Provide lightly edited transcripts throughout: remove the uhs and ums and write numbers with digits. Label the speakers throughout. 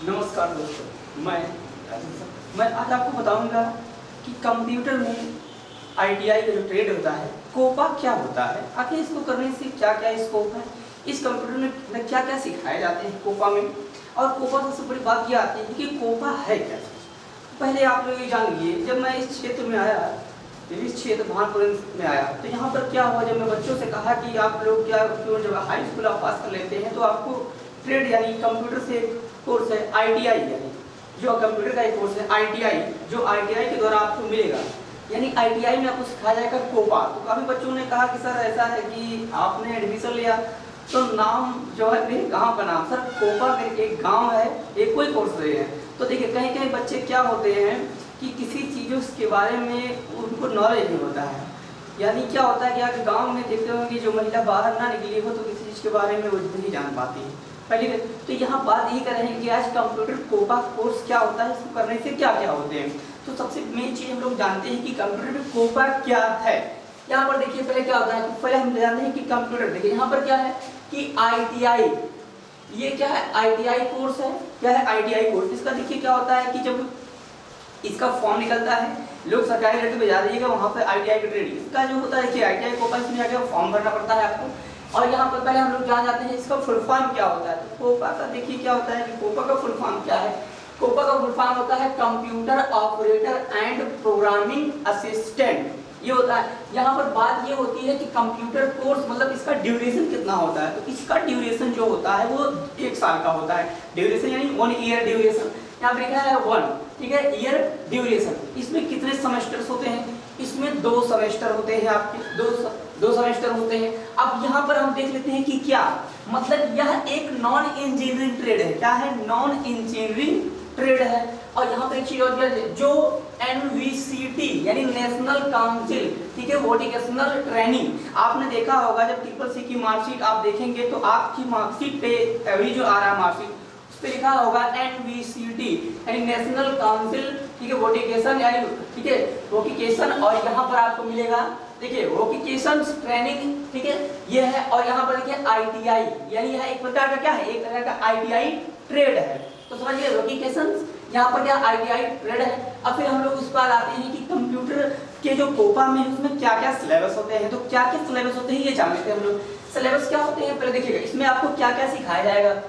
Speaker 1: नमस्कार दोस्तों, मैं आज आपको बताऊंगा कि कंप्यूटर में आईटीआई का जो ट्रेड होता है, कोपा क्या होता है, आखिर इसको करने से क्या क्या स्कोप है, इस कंप्यूटर में क्या क्या सिखाए जाते हैं कोपा में, और कोपा सबसे बड़ी बात ये आती है कि कोपा है क्या चीज़। पहले आप लोग ये जान लीजिए, जब मैं इस क्षेत्र में आया, इस क्षेत्र भानपुर में आया, तो यहाँ पर क्या हुआ, जब मैं बच्चों से कहा कि आप लोग क्या क्यों जब हाई स्कूल आप पास कर लेते हैं तो आपको ट्रेड यानी कंप्यूटर से कोर्स है आईटीआई, यानी जो कंप्यूटर का एक कोर्स है आईटीआई, जो आईटीआई के द्वारा आपको मिलेगा, यानी आईटीआई में आपको सिखाया जाएगा कोपा। तो काफ़ी बच्चों ने कहा कि सर ऐसा है कि आपने एडमिशन लिया तो नाम जो है मेरे गांव का नाम, सर कोपा मेरे एक गांव है, एक कोई कोर्स रहे हैं। तो देखिए कहीं कहीं बच्चे क्या होते हैं कि किसी चीज़ों के बारे में उनको नॉलेज नहीं होता है, यानी क्या होता है कि आप गांव में देखते होंगे जो महिला बाहर ना निकली हो तो किसी चीज़ के बारे में वो नहीं जान पाती है पहली। तो यहाँ बात यही करेंगे कि आज कंप्यूटर कोपा कोर्स क्या होता है, इसको करने से क्या क्या होते हैं। तो सबसे मेन चीज़ हम लोग जानते हैं कि कंप्यूटर में कोपा क्या है। यहाँ पर देखिए पहले क्या होता है कि पहले हम जानते हैं कि कंप्यूटर, देखिए यहाँ पर क्या है कि आईटीआई, ये क्या है आईटीआई कोर्स है। क्या है आईटीआई कोर्स, इसका देखिए क्या होता है कि जब इसका फॉर्म निकलता है, लोग सरकारी रेट पे जा दीजिएगा वहाँ पे आईटीआई का ट्रेड, इसका जो होता है कि आईटीआई कोपा, इसमें जाके फॉर्म भरना पड़ता है आपको। और यहाँ पर पहले हम लोग जान जाते हैं इसका फुल फॉर्म क्या होता है। तो कोपा का देखिए क्या होता है कि कोपा का फुल फॉर्म क्या है। कोपा का फुल फॉर्म होता है computer operator and programming assistant, ये होता है। यहाँ पर बात ये होती है कि कंप्यूटर कोर्स मतलब इसका ड्यूरेशन कितना होता है। तो इसका ड्यूरेशन जो होता है वो 1 साल का होता है, ड्यूरेशन यानी 1 ईयर ड्यूरेशन। यहाँ पर लिखा है 1, ठीक है, ईयर ड्यूरेशन। इसमें कितने सेमेस्टर्स होते हैं, इसमें 2 सेमेस्टर होते हैं आपके, दो सेमेस्टर होते हैं। अब यहाँ पर हम देख लेते हैं कि क्या मतलब यह एक नॉन इंजीनियरिंग ट्रेड है। क्या है, नॉन इंजीनियरिंग ट्रेड है। और यहाँ पर एक चीज और जो NVCT यानी नेशनल काउंसिल, ठीक है, वोकेशनल ट्रेनिंग, आपने देखा होगा जब ट्रिपल-सी की मार्कशीट आप देखेंगे तो आपकी मार्कशीट पे अभी जो आ रहा है मार्कशीट पे लिखा होगा NVCT यानी नेशनल काउंसिल, ठीक है, वोकेशन यानी, ठीक है, वोकेशन। और यहाँ पर आपको मिलेगा देखिए वोकेशन ट्रेनिंग, ठीक है, ये है। और यहाँ पर देखिए आईटीआई यानी यह एक प्रकार का क्या है, एक तरह का आईटीआई ट्रेड है। तो समझिए वोकेशन, यहाँ पर क्या आईटीआई ट्रेड है। अब फिर हम लोग इस पर आते हैं कि कंप्यूटर के जो कोपा में उसमें क्या क्या सिलेबस होते हैं। तो क्या क्या सिलेबस होते हैं ये जान लेते हैं हम लोग। सिलेबस क्या होते हैं पहले देखिएगा, इसमें आपको क्या क्या सिखाया जाएगा।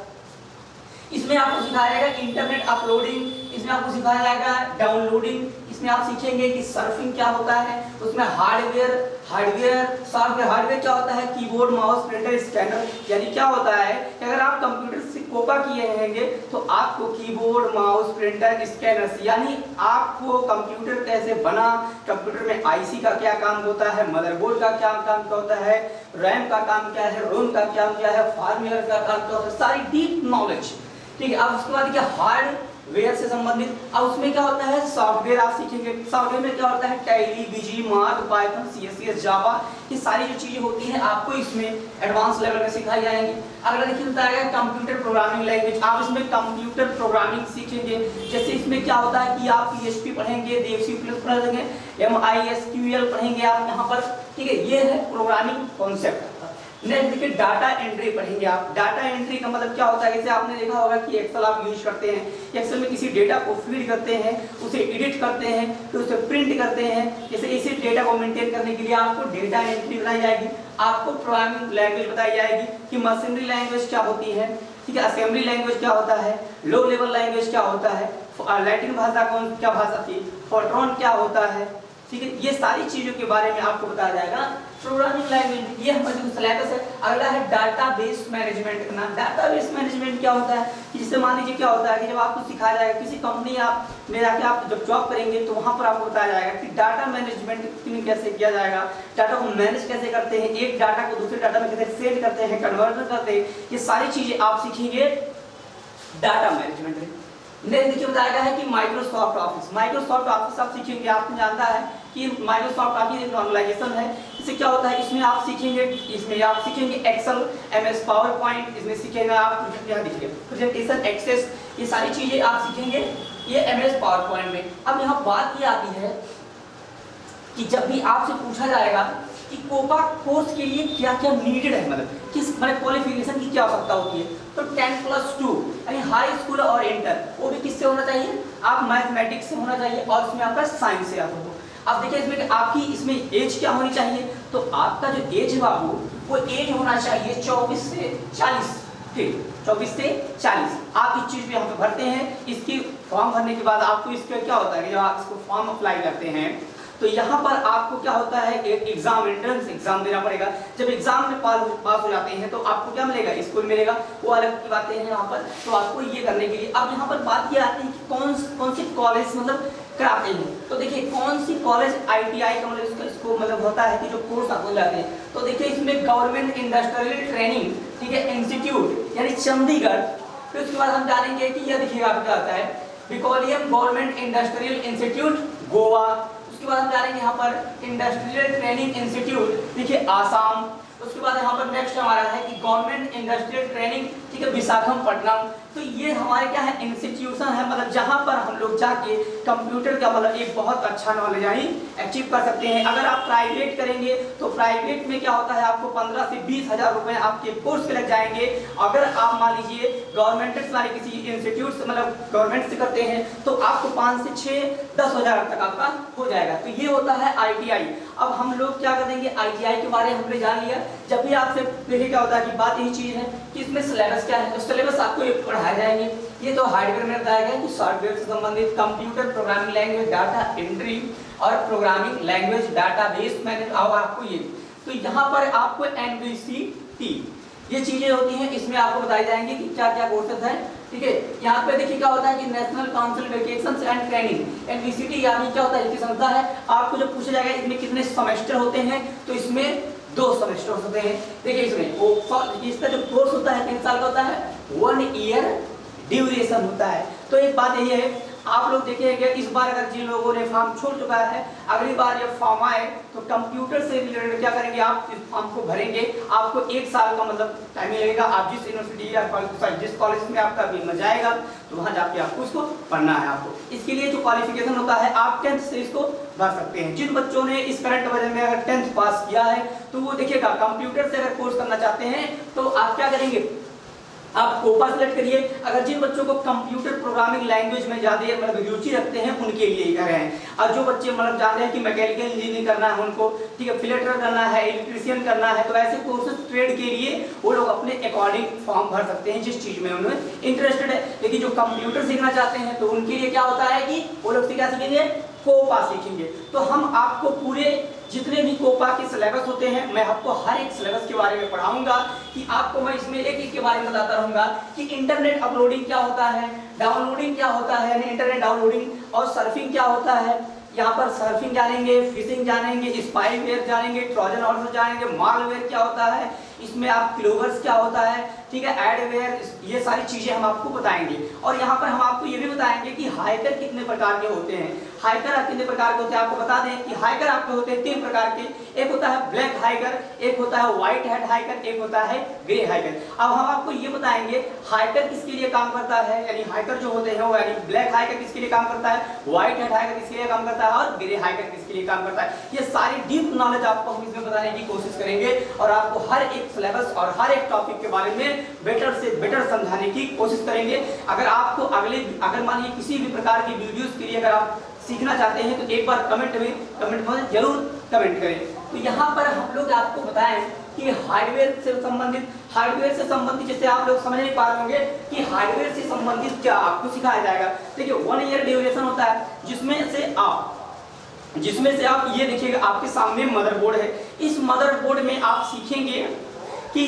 Speaker 1: इसमें आपको सिखाया जाएगा इंटरनेट अपलोडिंग, इसमें आपको सिखाया जाएगा डाउनलोडिंग, इसमें आप सीखेंगे कि सर्फिंग क्या होता है, उसमें हार्डवेयर, सॉफ्टवेयर। हार्डवेयर क्या होता है, कीबोर्ड, माउस, प्रिंटर, स्कैनर। यानी क्या होता है कि अगर आप कंप्यूटर से कोपा किए रहेंगे तो आपको कीबोर्ड, माउस, प्रिंटर, स्कैनर, यानी आपको कंप्यूटर कैसे बना, कंप्यूटर में आईसी का क्या काम होता है, मदरबोर्ड का क्या काम होता है, रैम का काम क्या है, रोम का काम क्या है, फार्मवेयर का काम क्या होता है, सारी डीप नॉलेज, ठीक है। अब उसके बाद क्या हार्डवेयर से संबंधित, अब उसमें क्या होता है सॉफ्टवेयर आप सीखेंगे। सॉफ्टवेयर में क्या होता है टैली, बीजी, मार्क, पाइथन, सीएसएस, जावा, ये सारी जो चीजें होती हैं आपको इसमें एडवांस लेवल में सिखाई जाएंगी। अगला देखिए बताया कंप्यूटर प्रोग्रामिंग लैंग्वेज, आप इसमें कंप्यूटर प्रोग्रामिंग सीखेंगे। जैसे इसमें क्या होता है कि आप PHP पढ़ेंगे, देवसी प्लस पढ़ेंगे, MySQL पढ़ेंगे आप यहाँ पर, ठीक है, ये है प्रोग्रामिंग कॉन्सेप्ट। नेक्स्ट देखिए डाटा एंट्री पढ़ेंगे आप। डाटा एंट्री का मतलब क्या होता है, जैसे आपने देखा होगा कि एक्सेल आप यूज करते हैं, एक्सेल में किसी डेटा को फीड करते हैं, उसे एडिट करते हैं, फिर उसे प्रिंट करते हैं। जैसे इसी डेटा को मेंटेन करने के लिए आपको डेटा एंट्री बताई जाएगी, आपको प्रोग्रामिंग लैंग्वेज बताई जाएगी कि मशीनरी लैंग्वेज क्या होती है, ठीक है, असेंबली लैंग्वेज क्या होता है, लो लेवल लैंग्वेज क्या होता है, लैटिन भाषा कौन क्या भाषा थी, फोर्ट्रॉन क्या होता है, ठीक है, ये सारी चीजों के बारे में आपको बताया जाएगा प्रोग्रामिंग लैंग्वेज। ये हमारा जो सिलेबस है। अगला है डाटाबेस मैनेजमेंट करना। डाटाबेस मैनेजमेंट क्या होता है, जिससे मान लीजिए क्या होता है कि जब आपको सिखाया जाएगा किसी कंपनी आप में जाके आप जब जॉब करेंगे तो वहां पर आपको बताया जाएगा कि डाटा मैनेजमेंट कैसे किया जाएगा, डाटा को मैनेज कैसे करते हैं, एक डाटा को दूसरे डाटा में कैसे सेंड करते हैं, कन्वर्ट करते हैं, ये सारी चीजें आप सीखेंगे डाटा मैनेजमेंट में। नेक्स्ट देखिए बताया गया है कि माइक्रोसॉफ्ट ऑफिस आप सीखेंगे। आपने जानता है कि माइक्रोसॉफ्ट ऑफिस एक नॉर्मलाइजेशन है। इससे क्या होता है, इसमें आप सीखेंगे एक्सेल, MS पावर पॉइंट, इसमें सीखेंगे आप प्रेजेंटेशन एक्सेस, ये सारी चीजें आप सीखेंगे ये MS पावर पॉइंट में। अब यहाँ बात ये आती है कि जब भी आपसे पूछा जाएगा कि कोपा कोर्स के लिए क्या क्या नीडेड है, मतलब किस मतलब क्वालिफिकेशन की क्या आवश्यकता होती है। तो 10+2 यानी हाई स्कूल और इंटर, वो भी किससे होना चाहिए, आप मैथमेटिक्स से होना चाहिए और इसमें आपका साइंस से आप हो। अब देखिए इसमें आपकी इसमें एज क्या होनी चाहिए, तो आपका जो एज है बाबू वो एज होना चाहिए 24 से 40, ठीक 24 से 40। आप इस चीज पे यहाँ पे भरते हैं। इसकी फॉर्म भरने के बाद आपको इसका क्या होता है कि जब आप इसको फॉर्म अप्लाई करते हैं तो यहाँ पर आपको क्या होता है, एक एग्जाम एंट्रेंस एग्जाम देना पड़ेगा। जब एग्जाम में पास हो जाते हैं तो आपको क्या मिलेगा, स्कूल मिलेगा, वो अलग की बातें हैं यहाँ पर। तो आपको ये करने के लिए अब यहाँ पर बात ये आती है कि कौन सी कॉलेज मतलब कराते हैं। तो देखिए कौन सी कॉलेज ITI का मतलब इसको मतलब होता है कि जो कोर्स आपको जाते हैं। तो देखिए इसमें गवर्नमेंट इंडस्ट्रियल ट्रेनिंग, ठीक है, इंस्टीट्यूट यानी चंडीगढ़। फिर उसके बाद हम जानेंगे कि यह देखिएगा आपको क्या आता है, Victorian government industrial institute Goa. उसके बाद हम जानेंगे यहाँ पर इंडस्ट्रियल ट्रेनिंग इंस्टीट्यूट, देखिए आसाम। उसके बाद यहाँ पर नेक्स्ट हमारा है कि गवर्नमेंट इंडस्ट्रियल ट्रेनिंग, ठीक है, विशाखापट्टनम। तो ये हमारे क्या है, इंस्टीट्यूशन है, मतलब जहाँ पर हम लोग जाके कंप्यूटर का मतलब एक बहुत अच्छा नॉलेज यानी अचीव कर सकते हैं। अगर आप प्राइवेट करेंगे तो प्राइवेट में क्या होता है, आपको 15 से 20 हज़ार रुपए आपके कोर्स के लग जाएंगे। अगर आप मान लीजिए गवर्नमेंट वाले किसी इंस्टीट्यूट से मतलब गवर्नमेंट से करते हैं तो आपको 5 से 6-10 हज़ार तक आपका हो जाएगा। तो ये होता है ITI। अब हम लोग क्या करेंगे, ITI के बारे में हमने जान लिया। जब भी आपसे देखिए क्या होता है कि बात यही चीज है कि इसमें सिलेबस क्या है, तो सिलेबस आपको ये पढ़ाए जाएंगे। ये तो हार्डवेयर में बताया गया कि सॉफ्टवेयर से संबंधित computer programming language data entry और प्रोग्रामिंग लैंग्वेज डाटाबेस मैनेज और आपको ये। तो यहाँ पर आपको NVCT ये चीजें होती हैं, इसमें आपको बताई जाएंगे कि क्या क्या कोर्सेज हैं, ठीक है। यहाँ पे देखिए क्या होता है कि national council vacations and training NVCT यानी क्या होता है, इसकी संस्था है। आपको जब पूछा जाएगा इसमें कितने सेमेस्टर होते हैं, तो इसमें 2 सेमेस्टर होते हैं। देखिए इसमें इसका जो कोर्स होता है 3 साल का होता है, 1 ईयर ड्यूरेशन होता है। तो एक बात यही है, आप लोग देखिएगा इस बार अगर जिन लोगों ने फॉर्म छोड़ चुका है, अगली बार जब फॉर्म आए तो कंप्यूटर से रिलेटेड क्या करेंगे, आप इस फॉर्म को भरेंगे। आपको 1 साल का मतलब टाइम लगेगा। आप जिस यूनिवर्सिटी या जिस कॉलेज में आपका भी जाएगा तो वहाँ जाके आपको उसको पढ़ना है। आपको इसके लिए जो क्वालिफिकेशन होता है आप 10th से इसको भर सकते हैं। जिन बच्चों ने इस करंट वर्जन में अगर 10th पास किया है तो वो देखिएगा कंप्यूटर से अगर कोर्स करना चाहते हैं तो आप क्या करेंगे, आप कोपा सेलेक्ट करिए। अगर जिन बच्चों को कंप्यूटर प्रोग्रामिंग लैंग्वेज में ज़्यादा मतलब रुचि रखते हैं उनके लिए कर रहे हैं। और जो बच्चे मतलब चाहते हैं कि मैकेनिकल इंजीनियरिंग करना है उनको, ठीक है, फिलेटर करना है, इलेक्ट्रीशियन करना है, तो ऐसे कोर्सेज ट्रेड के लिए वो लोग अपने अकॉर्डिंग फॉर्म भर सकते हैं जिस चीज़ में उन्हें इंटरेस्टेड है। लेकिन जो कंप्यूटर सीखना चाहते हैं तो उनके लिए क्या होता है कि वो लोग क्या सीखेंगे, कोपा सीखेंगे। तो हम आपको पूरे जितने भी कोपा के सिलेबस होते हैं मैं आपको हर एक सिलेबस के बारे में पढ़ाऊंगा कि आपको मैं इसमें एक एक के बारे में बताता रहूंगा कि इंटरनेट अपलोडिंग क्या होता है, डाउनलोडिंग क्या होता है, इंटरनेट डाउनलोडिंग और सर्फिंग क्या होता है। यहाँ पर सर्फिंग जानेंगे, फिशिंग जानेंगे, स्पाईवेयर जानेंगे, ट्रोजन हॉर्स जानेंगे, मालवेयर क्या होता है, इसमें आप क्लोवर्स क्या होता है, ठीक है, एडवेयर, ये सारी चीजें हम आपको बताएंगे। और यहाँ पर हम आपको ये भी बताएंगे कि हाइकर कितने प्रकार के होते हैं। हाइकर कितने प्रकार के होते हैं आपको बता दें कि हाइकर आपके होते हैं 3 प्रकार के। एक होता है ब्लैक हाइकर, एक होता है व्हाइट हेड हाइकर, एक होता है ग्रे हाइकर। अब हम आपको ये बताएंगे हाइकर किसके लिए काम करता है, यानी हाइकर जो होते हैं वो यानी ब्लैक हाइकर किसके लिए काम करता है, व्हाइट हेड हाइकर किसके लिए काम करता है और ग्रे हाइकर किसके लिए काम करता है। ये सारी डीप नॉलेज आपको हम इसमें बताने की कोशिश करेंगे और आपको हर एक सिलेबस और हर एक टॉपिक के बारे में बेटर से बेटर समझाने की कोशिश करेंगे। अगर आपको अगर मान लीजिए किसी भी प्रकार की वीडियोस के लिए अगर आप सीखना चाहते हैं तो एक बार कमेंट में जरूर कमेंट करें। तो यहाँ पर हम लोग आपको बताएं कि हार्डवेयर से संबंधित जैसे आप लोग समझ नहीं पा रहे होंगे कि हार्डवेयर से संबंधित क्या आपको सिखाया जाएगा। देखिए 1 ईयर ड्यूरेशन होता है जिसमें से आप ये देखिएगा आपके सामने मदरबोर्ड है। इस मदरबोर्ड में आप सीखेंगे कि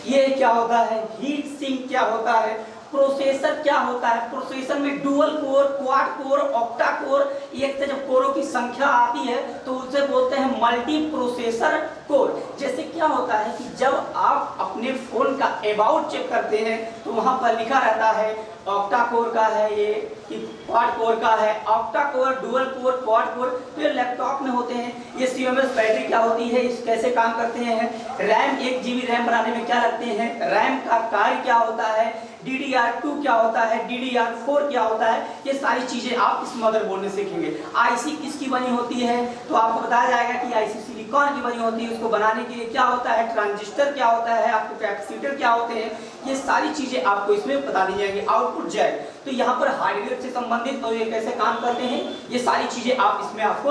Speaker 1: ये क्या होता है, हीट सिंक क्या होता है, प्रोसेसर क्या होता है, प्रोसेसर में dual core, quad core, octa core, एक से जब कोरों की संख्या आती है तो उसे बोलते हैं मल्टी प्रोसेसर कोर। जैसे क्या होता है कि जब आप अपने फ़ोन का अबाउट चेक करते हैं तो वहाँ पर लिखा रहता है ऑक्टा कोर का है ये कि क्वाड कोर का है, octa core, dual core, quad core. तो ये लैपटॉप में होते हैं। ये CMOS बैटरी क्या होती है, इस कैसे काम करते हैं, रैम 1 GB रैम बनाने में क्या लगते हैं, रैम का कार्य क्या होता है, DDR2 क्या होता है, DDR4 क्या होता है, ये सारी चीज़ें आप इस मदरबोर्ड में सीखेंगे। IC किसकी बनी होती है तो आपको बताया जाएगा कि IC सिलिकॉन की बनी होती है, उसको बनाने के लिए क्या होता है, ट्रांजिस्टर क्या होता है, आपके कैपेसिटर क्या होते हैं, ये सारी चीज़ें आपको इसमें बता दी जाएंगी। आउटपुट जैक, तो यहाँ पर हार्डवेयर से संबंधित और ये कैसे काम करते हैं, ये सारी चीज़ें आप इसमें आपको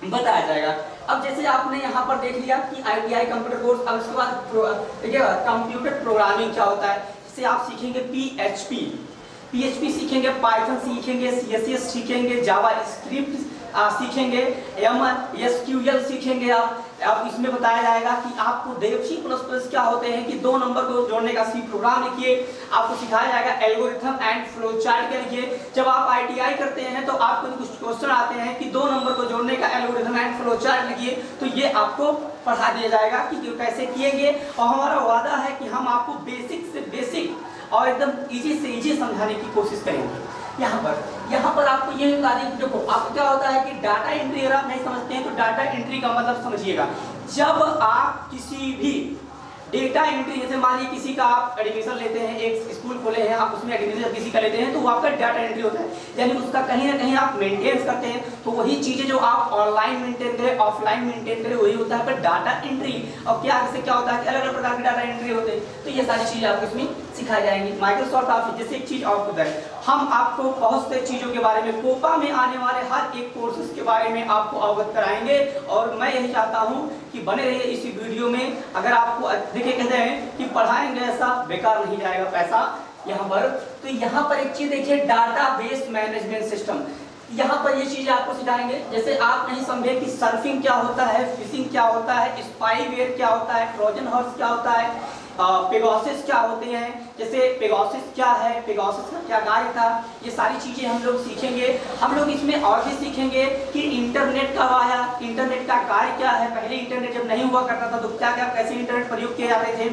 Speaker 1: बताया जाएगा। अब जैसे आपने यहाँ पर देख लिया कि ITI कंप्यूटर कोर्स, अब उसके बाद देखिए कंप्यूटर प्रोग्रामिंग क्या होता है, इससे आप सीखेंगे PHP सीखेंगे, पाइथन सीखेंगे, CSS सीखेंगे, जावा स्क्रिप्ट सीखेंगे, SQL सीखेंगे। आप इसमें बताया जाएगा कि आपको C++ क्या होते हैं कि 2 नंबर को जोड़ने का C प्रोग्राम लिखिए। आपको सिखाया जाएगा एल्गोरिथम एंड फ्लो चार्ट के लिखिए। जब आप ITI करते हैं तो आपको कुछ क्वेश्चन आते हैं कि 2 नंबर को जोड़ने का एल्गोरिथम एंड फ्लो चार्ट लिखिए, तो ये आपको पढ़ा दिया जाएगा कि कैसे किएंगे। और हमारा वादा है कि हम आपको बेसिक से बेसिक और एकदम इजी से इजी समझाने की कोशिश करेंगे। यहाँ पर आपको ये बता दें कि देखो आपको क्या होता है कि डाटा एंट्री अगर आप नहीं समझते हैं तो डाटा एंट्री का मतलब समझिएगा। जब आप किसी भी डेटा एंट्री, जैसे मान लीजिए किसी का आप एडमिशन लेते हैं, एक स्कूल खोले हैं आप, उसमें एडमिशन किसी का लेते हैं तो वो आपका डाटा एंट्री होता है, यानी उसका कहीं ना कहीं आप मेंटेन करते हैं। तो वही चीज़ें जो आप ऑनलाइन मेंटेन करें, ऑफलाइन मेंटेन करें, वही होता है पर डाटा एंट्री। और क्या जैसे क्या होता है कि अलग अलग प्रकार के डाटा एंट्री होते हैं, तो ये सारी चीज़ें आपको इसमें सिखाई जाएंगी। माइक्रोसॉफ्ट ऑफिस जैसे एक चीज़ आपको बताए, हम आपको बहुत से चीज़ों के बारे में, कोपा में आने वाले हर एक कोर्सेज के बारे में आपको अवगत कराएंगे। और मैं यही चाहता हूँ कि बने रहिए इसी वीडियो में। अगर आपको देखिए कहते हैं कि पढ़ाएंगे ऐसा बेकार नहीं जाएगा पैसा यहाँ पर। तो यहाँ पर एक चीज़ देखिए, डाटाबेस मैनेजमेंट सिस्टम, यहाँ पर ये चीज़ें आपको सिखाएंगे। जैसे आप नहीं समझे कि सर्फिंग क्या होता है, फिशिंग क्या होता है, स्पाईवेयर क्या होता है, ट्रोजन हॉर्स क्या होता है, पेगासस क्या होते हैं, जैसे पेगासस क्या है, पेगासस का क्या कार्य था, ये सारी चीज़ें हम लोग सीखेंगे। हम लोग इसमें और भी सीखेंगे कि इंटरनेट कब आया, इंटरनेट का कार्य क्या है, पहले इंटरनेट जब नहीं हुआ करता था तो क्या क्या कैसे इंटरनेट प्रयोग किए जाते थे,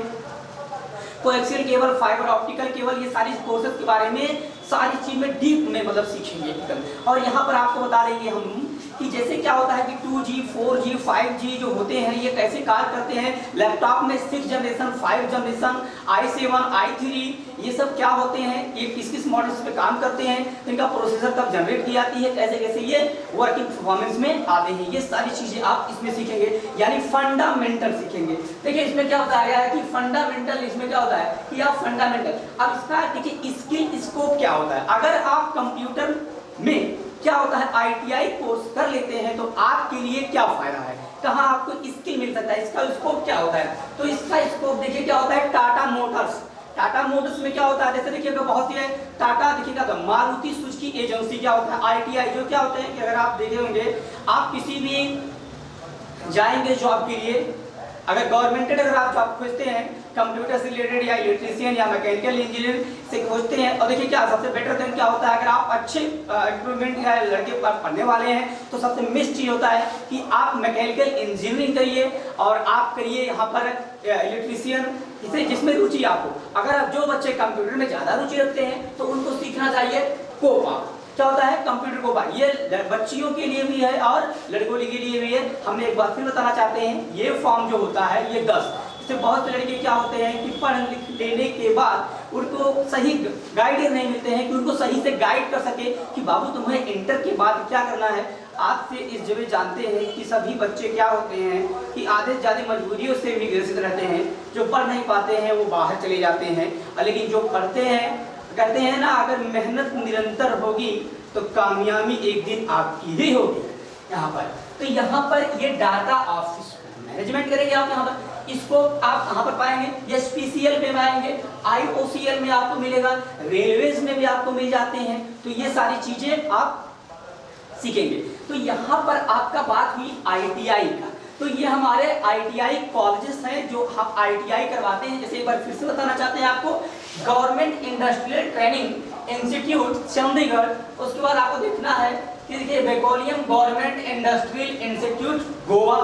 Speaker 1: coaxial cable, fibre optical cable, ये सारी कोर्सेज के बारे में सारी चीज में डीप में मतलब सीखेंगे एकदम। और यहाँ पर आपको बता देंगे हम कि जैसे क्या होता है कि 2G, 4G, 5G जो होते हैं ये कैसे कार्य करते हैं। लैपटॉप में 6 जनरेशन, 5 जनरेशन, i7, i3 ये सब क्या होते हैं, ये किस किस मॉडल्स पे काम करते हैं, इनका प्रोसेसर कब जनरेट की जाती है, कैसे कैसे ये वर्किंग परफॉर्मेंस में आते हैं, ये सारी चीजें आप इसमें सीखेंगे, यानी फंडामेंटल सीखेंगे। देखिए इसमें क्या बताया गया है कि फंडामेंटल, इसमें क्या होता है कि आप फंडामेंटल, अब इसका देखिए स्किल स्कोप क्या होता है। अगर आप कंप्यूटर में क्या होता है ITI कोर्स कर लेते हैं तो आपके लिए क्या फायदा है, कहाँ आपको स्किल मिल सकता है, इसका स्कोप क्या होता है। तो इसका स्कोप देखिए क्या होता है, टाटा मोटर्स में क्या होता है, जैसे देखिएगा बहुत ही है टाटा, देखिएगा तो मारुति सुजुकी एजेंसी क्या होता है, ITI जो क्या होते हैं कि अगर आप देखे होंगे आप किसी भी जाएंगे जॉब के लिए, अगर गवर्नमेंटेड अगर आप जॉब खोजते हैं कंप्यूटर से रिलेटेड या इलेक्ट्रीशियन या मैकेनिकल इंजीनियर से खोजते हैं, और देखिए क्या सबसे बेटर देन क्या होता है, अगर आप अच्छे इक्विपमेंट या लड़के पढ़ने वाले हैं तो सबसे बेस्ट चीज़ होता है कि आप मैकेनिकल इंजीनियरिंग करिए और आप करिए यहाँ पर इलेक्ट्रीशियन, जिसमें रुचि आपको। अगर जो बच्चे कंप्यूटर में ज़्यादा रुचि रखते हैं तो उनको सीखना चाहिए कोपा। क्या होता है कंप्यूटर कोपा, ये बच्चियों के लिए भी है और लड़कों के लिए भी है। हमने एक बार फिर बताना चाहते हैं, ये फॉर्म जो होता है ये 10, इससे बहुत से लड़के क्या होते हैं कि पढ़ लिख लेने के बाद उनको सही गाइड नहीं मिलते हैं कि उनको सही से गाइड कर सके कि बाबू तुम्हें इंटर के बाद क्या करना है। आज से इस जगह जानते हैं कि सभी बच्चे क्या होते हैं कि आधे ज़्यादा मजबूरियों से भी ग्रसित रहते हैं, जो पढ़ नहीं पाते हैं वो बाहर चले जाते हैं, लेकिन जो पढ़ते हैं कहते हैं ना, अगर मेहनत निरंतर होगी तो कामयाबी एक दिन आपकी ही होगी। यहाँ पर तो यहाँ पर ये डाटा ऑफिस मैनेजमेंट करेंगे आप, यहाँ पर इसको आप कहाँ पर पाएंगे, SPCL में पाएंगे, IOCL में आपको मिलेगा, रेलवेज में भी आपको मिल जाते हैं। तो ये सारी चीजें आप सीखेंगे। तो यहाँ पर आपका बात हुई ITI का, तो ये हमारे ITI कॉलेजेस हैं जो हम ITI करवाते हैं। जैसे एक बार फिर से बताना चाहते हैं आपको, government industrial training institute Chandigarh, उसके बाद आपको देखना है कि देखिए बेकोलियम गवर्नमेंट इंडस्ट्रियल इंस्टीट्यूट गोवा,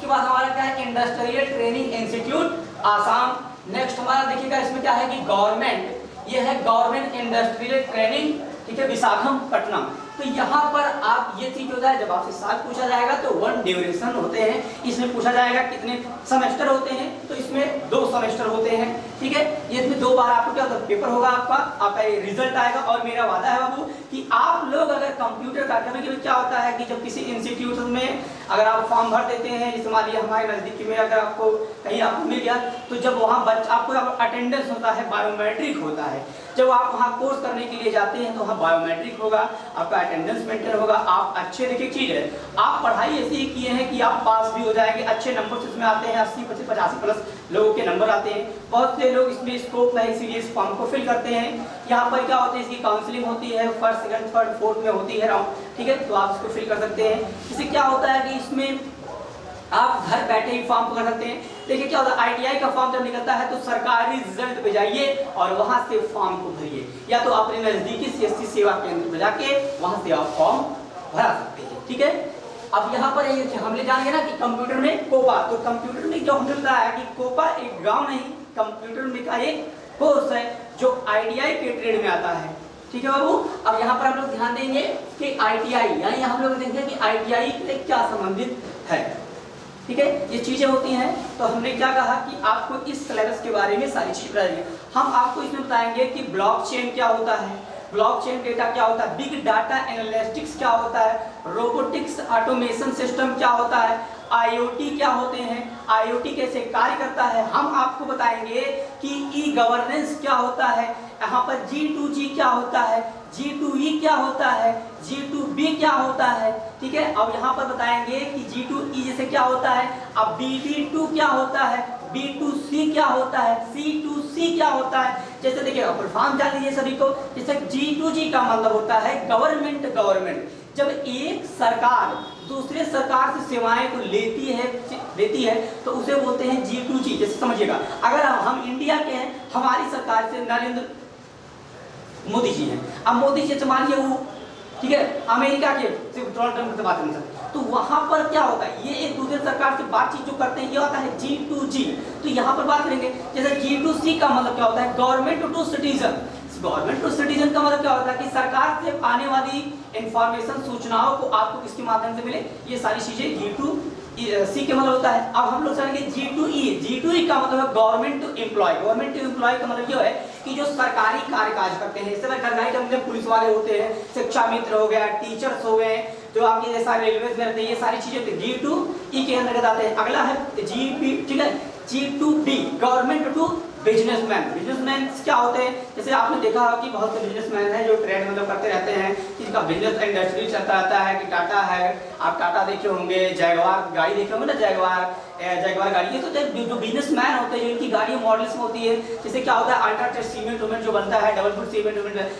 Speaker 1: उसके बाद हमारा क्या है, industrial training institute Assam. Next हमारा देखिएगा इसमें क्या है कि गवर्नमेंट, ये है गवर्नमेंट इंडस्ट्रियल ट्रेनिंग, ठीक है, विशाखापट्टनम। तो यहाँ पर आप ये चीज होता है, जब आपसे साल पूछा जाएगा तो 1 ड्यूरेशन होते हैं, इसमें पूछा जाएगा कितने सेमेस्टर होते हैं, तो इसमें 2 सेमेस्टर होते हैं, ठीक है। ये इसमें 2 बार आपको क्या होता है, पेपर होगा आपका रिजल्ट आएगा। और मेरा वादा है बाबू कि आप लोग अगर कंप्यूटर का, कभी क्या होता है कि जब किसी इंस्टीट्यूशन में अगर आप फॉर्म भर देते हैं, जैसे मान लीजिए हमारे नजदीकी में अगर आपको कहीं आपको मिल गया, तो जब वहाँ आपको अटेंडेंस होता है, बायोमेट्रिक होता है। जब आप वहाँ कोर्स करने के लिए जाते हैं तो वहाँ बायोमेट्रिक होगा, आपका अटेंडेंस मेंटेन होगा। आप अच्छे, देखिए चीज है, आप पढ़ाई ऐसी ही किए हैं कि आप पास भी हो जाएंगे, अच्छे नंबर इसमें आते हैं, 80-85 प्लस लोगों के नंबर आते हैं। बहुत से लोग इसमें स्कोप है इसीलिए इस फॉर्म को फिल करते हैं। यहाँ पर क्या होता है, इसकी काउंसलिंग होती है, फर्स्ट, सेकंड, थर्ड, फोर्थ में होती है राउंड, ठीक है, तो आप इसको फिल कर सकते हैं। इससे क्या होता है कि इसमें आप घर बैठे ही फॉर्म भर सकते हैं। देखिए क्या होता है, आईटीआई का फॉर्म जब निकलता है तो सरकारी रिजल्ट पे जाइए और वहां से फॉर्म को भरिए, या तो अपने नजदीकी सीएससी सेवा केंद्र पे जाके वहां से आप फॉर्म भरा सकते हैं, ठीक है। अब यहाँ पर हम ले जाएंगे ना कि कंप्यूटर में कोपा, तो कंप्यूटर में जो हमने बताया कि कोपा एक गाँव नहीं, कंप्यूटर में का एक कोर्स है जो आईटीआई के ट्रेड में आता है, ठीक है बाबू। अब यहाँ पर हम लोग ध्यान देंगे कि आईटीआई, यानी हम लोग देखेंगे कि आईटीआई से क्या संबंधित है, ठीक है, ये चीजें होती हैं। तो हमने क्या कहा कि आपको इस सिलेबस के बारे में सारी चीजें बताएंगे। हम आपको इसमें बताएंगे कि ब्लॉकचेन क्या होता है, ब्लॉकचेन डेटा क्या होता है, बिग डाटा एनालिटिक्स क्या होता है, रोबोटिक्स ऑटोमेशन सिस्टम क्या होता है, आईओटी क्या होते हैं, आईओटी कैसे कार्य करता है। हम आपको बताएंगे कि ई गवर्नेंस क्या होता है, यहाँ पर G2G क्या होता है, G2E क्या होता है, G2B क्या होता है, ठीक है। अब यहाँ पर बताएंगे कि G2E जैसे क्या होता है, अब BB2 क्या होता है, B2C क्या होता है, C2C क्या होता है। जैसे देखिए फुल फॉर्म जान लीजिए सभी को। जैसे G2G का मतलब होता है गवर्नमेंट। जब एक सरकार दूसरे सरकार से सेवाएं को लेती है तो उसे बोलते हैं G2G। जैसे समझिएगा, अगर हम इंडिया के हैं, हमारी सरकार से नरेंद्र मोदी जी हैं, अब मोदी जी से मान लीजिए वो, ठीक है, अमेरिका के डोनाल्ड ट्रंप से बात करना, तो वहां पर क्या होता है, ये एक दूसरे सरकार से बातचीत जो करते हैं, ये होता है G2G। तो यहाँ पर बात करेंगे, जैसे G2C का मतलब क्या होता है, government to citizen. Government to citizen का मतलब क्या होता है कि सरकार से आने वाली इंफॉर्मेशन, सूचनाओं को आपको किसके माध्यम से मिले, ये सारी चीजें G2C के मतलब होता है। अब हम लोग जानेंगे G2E का मतलब है government to employ. Government to employ का मतलब ये है कि जो सरकारी कार्य करते हैं, इससे सरकारी कर्मचारी पुलिस वाले होते हैं, शिक्षा मित्र हो गया, टीचर्स हो गए, जो आपके जैसा रेलवे में रहते हैं, ये सारी चीजें G2E के अंतर्गत आते हैं। अगला है G2B, ठीक है, G2B गवर्नमेंट टू बिजनेसमैन क्या होते हैं, जैसे आपने देखा होगा कि बहुत से बिजनेसमैन हैं जो ट्रेड मतलब करते रहते हैं, जिनका बिजनेस इंडस्ट्री चलता रहता है, कि टाटा है, आप टाटा देखे होंगे, जैगवार गाड़ी देखे होंगे ना, जैगवार गाड़ी, ये तो जो बिजनेसमैन होते हैं, जो इनकी गाड़ी मॉडल्स में होती है, जैसे क्या होता है अल्ट्राटेक सीमेंट जो बनता है, डबल फुट सीमेंट,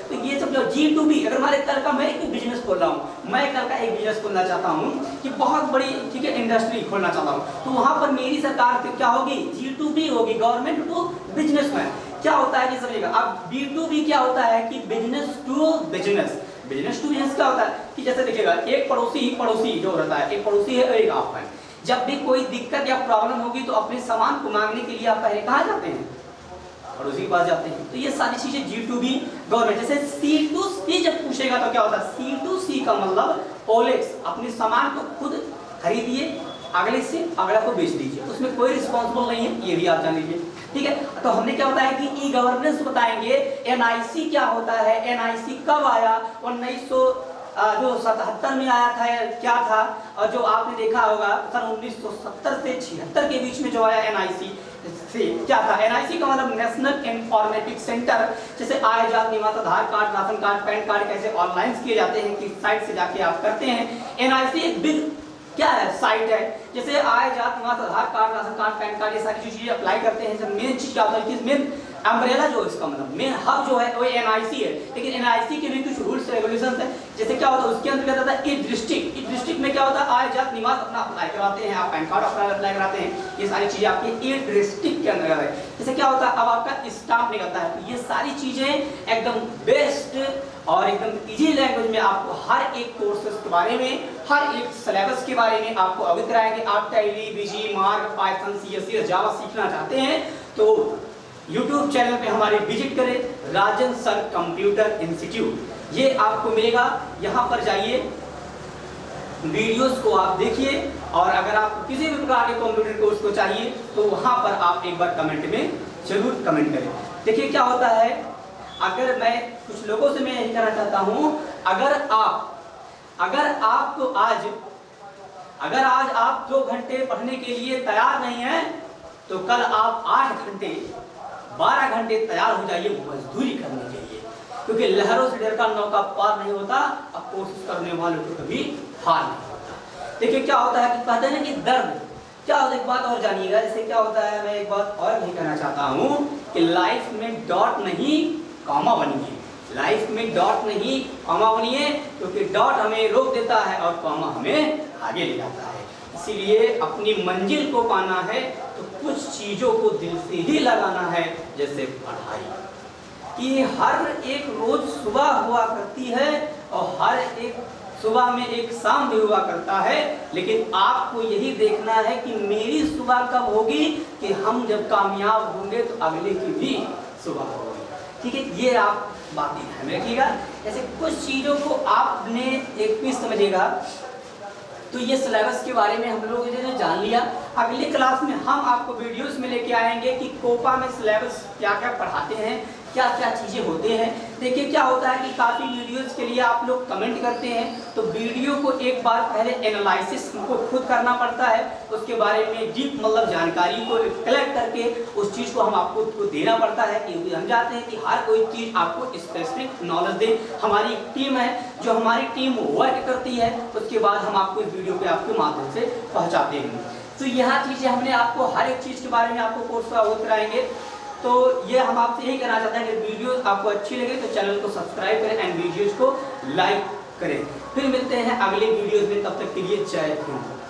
Speaker 1: तो ये सब जो G2B। अगर हमारे कल का मैं एक बिजनेस खोल रहा हूँ, मैं कल का एक बिजनेस खोलना चाहता हूँ कि बहुत बड़ी, ठीक है, इंडस्ट्री खोलना चाहता हूँ, तो वहाँ पर मेरी सरकार क्या होगी, G2B होगी, गवर्नमेंट टू बिजनेसमैन। क्या होता है कि समझिएगा। अब B2B क्या होता है कि बिजनेस टू बिजनेस क्या होता है कि जैसे देखिएगा, एक पड़ोसी जो रहता है, एक पड़ोसी है और एक आप है। जब भी कोई दिक्कत या प्रॉब्लम होगी तो अपने सामान को मांगने के लिए आप पहले कहाँ जाते हैं, पड़ोसी के पास जाते हैं। तो ये सारी चीजें G2B गवर्नमेंट। जैसे C2C जब पूछेगा तो क्या होता है, C2C का मतलब OLX, अपने सामान को खुद खरीदिए, अगले से अगला को बेच दीजिए, उसमें कोई रिस्पॉन्सिबल नहीं है, ये भी आप जान लीजिए, ठीक है। तो हमने क्या बताया कि ई गवर्नेंस बताएंगे। NIC क्या होता है, NIC कब आया, 1977 में आया था, क्या था, और जो आपने देखा होगा सन 1970 से 76 के बीच में जो आया NIC से क्या था। NIC का मतलब नेशनल इंफॉर्मेटिक्स सेंटर। जैसे आय जात निवास, Aadhaar card, ration card, PAN card कैसे ऑनलाइन किए जाते हैं, किस साइट से जाके आप करते हैं। NIC एक बिग क्या है, साइट है। जैसे आय जात निवास, Aadhaar card, ration card, PAN card, ये सारी चीजें अप्लाई करते हैं। जब मेन चीज क्या होता है, मेन अम्ब्रेला जो इसका मतलब मेन हब जो है वो NIC है, लेकिन NIC के भी कुछ रूल्स रेगुलेशंस है। जैसे क्या होता है, उसके अंतर्गत आता है ई डिस्ट्रिक्ट में क्या होता है, आय जात निवास अपना अप्लाई कराते हैं, आप पैन कार्ड अपना अप्लाई कराते हैं, ये सारी चीजें आपके ई डिस्ट्रिक्ट के अंतर्गत है। जैसे क्या होता है, अब आपका स्टाम्प निकलता है, तो ये सारी चीजें एकदम बेस्ट और एकदम इजी लैंग्वेज में आपको हर एक कोर्सेज के बारे में हर एक सिलेबस के बारे में आपको अवगत कराएंगे। आप टैली, बीजी, मार्क, पाइथन, सीएससी, जावा सीखना चाहते हैं तो YouTube चैनल पे हमारे विजिट करें, राजन सर कंप्यूटर इंस्टीट्यूट, ये आपको मिलेगा। यहाँ पर जाइए, वीडियोस को आप देखिए, और अगर आपको किसी भी प्रकार के कंप्यूटर कोर्स को चाहिए तो वहाँ पर आप एक बार कमेंट में जरूर कमेंट करें। देखिए क्या होता है, अगर मैं कुछ लोगों से मैं यही कहना चाहता हूँ, अगर आज आप 2 घंटे पढ़ने के लिए तैयार नहीं हैं तो कल आप 8 घंटे 12 घंटे तैयार हो जाइए मजदूरी करने के लिए, क्योंकि लहरों से डरकर नौका पार नहीं होता, अब कोशिश करने वालों को कभी हार नहीं होता। देखिए क्या होता है कि कहते हैं ना कि दर्द क्या होता है, एक बात और जानिएगा। जैसे क्या होता है, मैं एक बात और नहीं कहना चाहता हूँ कि लाइफ में डॉट नहीं कॉमा बनिए, लाइफ में डॉट नहीं कॉमा बनिए, क्योंकि डॉट हमें रोक देता है और कॉमा हमें आगे ले जाता है। इसीलिए अपनी मंजिल को पाना है तो कुछ चीजों को दिल से ही लगाना है, जैसे पढ़ाई कि हर एक रोज सुबह हुआ करती है और हर एक सुबह में एक शाम भी हुआ करता है, लेकिन आपको यही देखना है कि मेरी सुबह कब होगी कि हम जब कामयाब होंगे तो अगले की भी सुबह होगी। ठीक है, ये आप बातें ध्यान रखिएगा। ऐसे कुछ चीज़ों को आपने एक पीस समझिएगा। तो ये सिलेबस के बारे में हम लोग ने जान लिया। अगली क्लास में हम आपको वीडियोस में लेके आएंगे कि कोपा में सिलेबस क्या क्या पढ़ाते हैं, क्या क्या चीज़ें होते हैं। देखिए क्या होता है कि काफ़ी वीडियोस के लिए आप लोग कमेंट करते हैं, तो वीडियो को एक बार पहले एनालिसिस को खुद करना पड़ता है, उसके बारे में डीप मतलब जानकारी को कलेक्ट करके उस चीज़ को हम आपको देना पड़ता है कि हम चाहते हैं कि हर कोई चीज़ आपको स्पेसिफिक नॉलेज दे। हमारी एक टीम है, जो हमारी टीम वर्क करती है, उसके बाद हम आपको इस वीडियो के आपके माध्यम से पहुँचाते हैं। तो यह चीज़ें हमने आपको हर एक चीज़ के बारे में आपको कोर्स का अवगत कराएंगे। तो ये हम आपसे यही कहना चाहते हैं कि वीडियो आपको अच्छी लगे तो चैनल को सब्सक्राइब करें एंड वीडियोज को लाइक करें। फिर मिलते हैं अगले वीडियोज में, तब तक के लिए जय हिंद।